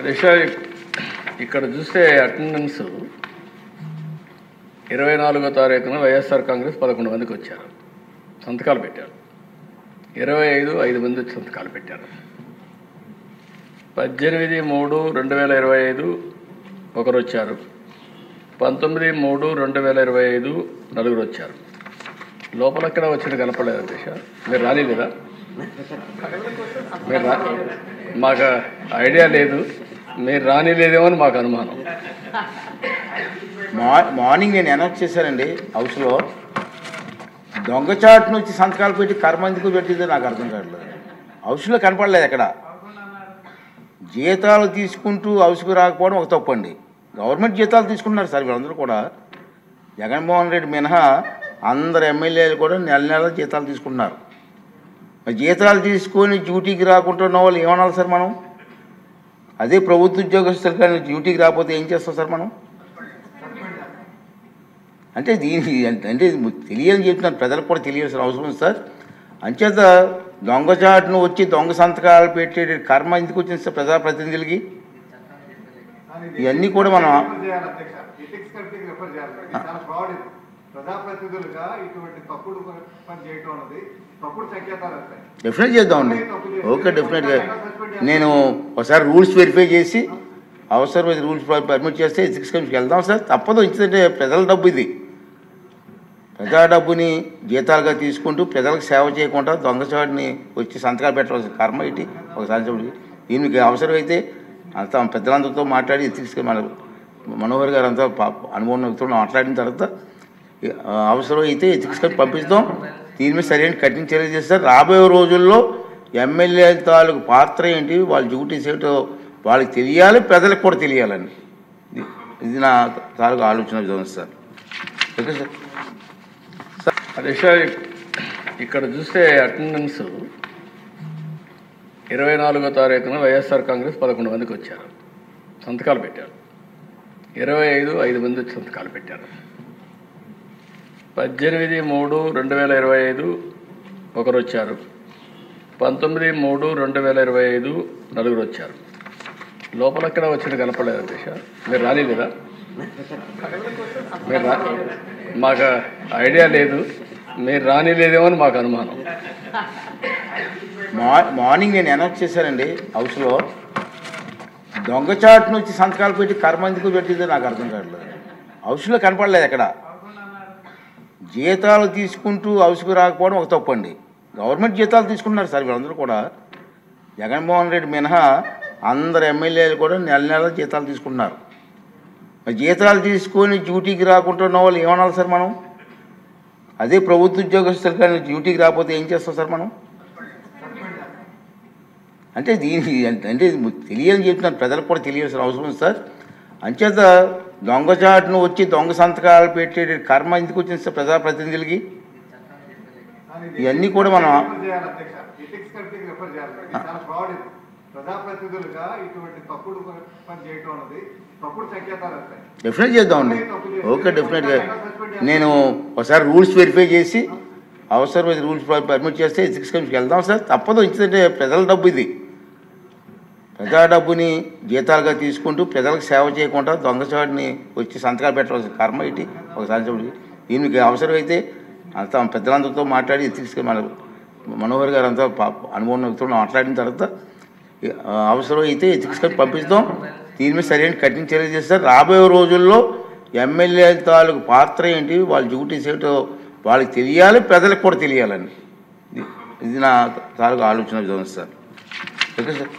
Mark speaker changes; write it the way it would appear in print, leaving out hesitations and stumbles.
Speaker 1: దిశ ఇక్కడ చూస్తే అటెండెన్స్ 24వ తారీఖున వైఎస్ఆర్ కాంగ్రెస్ 11 మందికి వచ్చారు, సంతకాలు పెట్టారు. 5 మంది సంతకాలు పెట్టారు. 18/3/2025 ఒకరు వచ్చారు. 19/3/2025 నలుగురు వచ్చారు. లోపలక్కడ వచ్చిన కనపడలేదు దిశ. మీరు రాలేదా? మీరు మాకు ఐడియా లేదు, మీరు రానిలేదేమో అని మాకు అనుమానం.
Speaker 2: మార్నింగ్ నేను అనౌన్స్ చేశానండి హౌస్లో. దొంగచాటు నుంచి సంతకాలు పెట్టి కర్మ ఎందుకు పెట్టిందో నాకు అర్థం కావట్లేదు. హౌస్లో కనపడలేదు ఎక్కడ. జీతాలు తీసుకుంటూ హౌస్కి రాకపోవడం ఒక తప్పండి. గవర్నమెంట్ జీతాలు తీసుకుంటున్నారు సార్ వీళ్ళందరూ కూడా. జగన్మోహన్ రెడ్డి మినహా అందరు ఎమ్మెల్యేలు కూడా నెల నెల జీతాలు తీసుకుంటున్నారు. జీతాలు తీసుకొని డ్యూటీకి రాకుండా ఉన్న వాళ్ళు ఏమనాలి సార్ మనం? అదే ప్రభుత్వ ఉద్యోగస్తులు కానీ డ్యూటీకి రాకపోతే ఏం చేస్తాం సార్ మనం? అంటే దీనికి అంటే తెలియని చెప్తున్నాను, ప్రజలకు కూడా తెలియాల్సిన అవసరం ఉంది సార్. అంచేత దొంగచాటును వచ్చి దొంగ సంతకాలు పెట్టే కర్మ ఎందుకు వచ్చింది సార్ ప్రజాప్రతినిధులకి? ఇవన్నీ కూడా మనం డెఫినెట్ చేద్దామండి. ఓకే, డెఫినెట్గా నేను ఒకసారి రూల్స్ వెరిఫై చేసి అవసరమైతే రూల్స్ పర్మిట్ చేస్తే ఎథిక్స్ కమిషన్కి వెళ్దాం సార్. తప్పదు. ఎందుకంటే ప్రజల డబ్బు ఇది. ప్రజా డబ్బుని జీతాలుగా తీసుకుంటూ ప్రజలకు సేవ చేయకుండా దొంగచాటుని వచ్చి సంతకాలు పెట్టవలసిన కర్మ ఇటు ఒకసారి. దీనికి అవసరమైతే అంతా పెద్దలందరితో మాట్లాడి ఎథిక్స్ మనోహర్ గారు అంతా అనుభవం మాట్లాడిన తర్వాత అవసరమైతే ఎథిక్స్ పంపిస్తాం. దీని మీద సరైన కఠిన చర్య చేస్తారు. రాబోయే రోజుల్లో ఎమ్మెల్యే తాలూకు పాత్ర ఏంటి, వాళ్ళ డ్యూటీస్ ఏంటో వాళ్ళకి తెలియాలి, ప్రజలకు కూడా తెలియాలని ఇది నా తాలూకు ఆలోచన విధానం సార్. Okay sir.
Speaker 1: దిశ ఇక్కడ చూస్తే అటెండెన్స్ 24వ తారీఖున వైఎస్ఆర్ కాంగ్రెస్ 11 మందికి వచ్చారు, సంతకాలు పెట్టారు. 5 మంది సంతకాలు పెట్టారు. 18/3/2025 ఒకరు వచ్చారు. 19/3/2025 నలుగురు వచ్చారు. లోపలక్కడ వచ్చిన కనపడలేదు దిశ. మీరు రాలేదా? మీరు మాకు ఐడియా లేదు, మీరు రానిలేదేమో అని మాకు అనుమానం.
Speaker 2: మార్నింగ్ నేను అనౌన్స్ చేశానండి హౌస్లో. దొంగచాటు నుంచి సంతకాలు పెట్టి కర్మ ఎందుకు పెట్టిందో నాకు అర్థం కావట్లేదు. హౌస్లో కనపడలేదు ఎక్కడ. జీతాలు తీసుకుంటూ హౌస్కి రాకపోవడం ఒక తప్పండి. గవర్నమెంట్ జీతాలు తీసుకుంటున్నారు సార్ వీళ్ళందరూ కూడా. జగన్మోహన్ రెడ్డి మినహా అందరు ఎమ్మెల్యేలు కూడా నెల నెల జీతాలు తీసుకుంటున్నారు. జీతాలు తీసుకొని డ్యూటీకి రాకుండా ఉన్న వాళ్ళు ఏమనాలి సార్ మనం? అదే ప్రభుత్వ ఉద్యోగస్తులు కానీ డ్యూటీకి రాకపోతే ఏం చేస్తాం సార్ మనం? అంటే దీనికి అంటే తెలియని చెప్తున్నాను, ప్రజలకు కూడా తెలియాల్సిన అవసరం ఉంది సార్. అంచేత దొంగచాటును వచ్చి దొంగ సంతకాలు పెట్టే కర్మ ఎందుకు వచ్చింది సార్ ప్రజాప్రతినిధులకి? ఇవన్నీ కూడా మనం డెఫినెట్ చేద్దామండి. ఓకే, డెఫినెట్గా నేను ఒకసారి రూల్స్ వెరిఫై చేసి అవసరమైతే రూల్స్ పర్మిట్ చేస్తే ఎథిక్స్ కమిషన్కి వెళ్దాం సార్. తప్పదు. ఎందుకంటే ప్రజల డబ్బు ఇది. ప్రజా డబ్బుని జీతాలుగా తీసుకుంటూ ప్రజలకు సేవ చేయకుండా దొంగచాటుని వచ్చి సంతకాలు పెట్టవలసిన కర్మ ఇటు ఒకసారి. దీనికి అవసరమైతే అంతా పెద్దలందరితో మాట్లాడి ఎథిక్స్ మనోహర్ గారు అంతా అనుభవం మాట్లాడిన తర్వాత అవసరమైతే ఎథిక్స్ పంపిస్తాం. దీని మీద సరైన కఠిన చర్య చేస్తారు. రాబోయే రోజుల్లో ఎమ్మెల్యే తాలూకు పాత్ర ఏంటి, వాళ్ళ డ్యూటీస్ ఏంటో వాళ్ళకి తెలియాలి, ప్రజలకు కూడా తెలియాలని ఇది నా తాలూకు ఆలోచన విధానం సార్. Okay sir.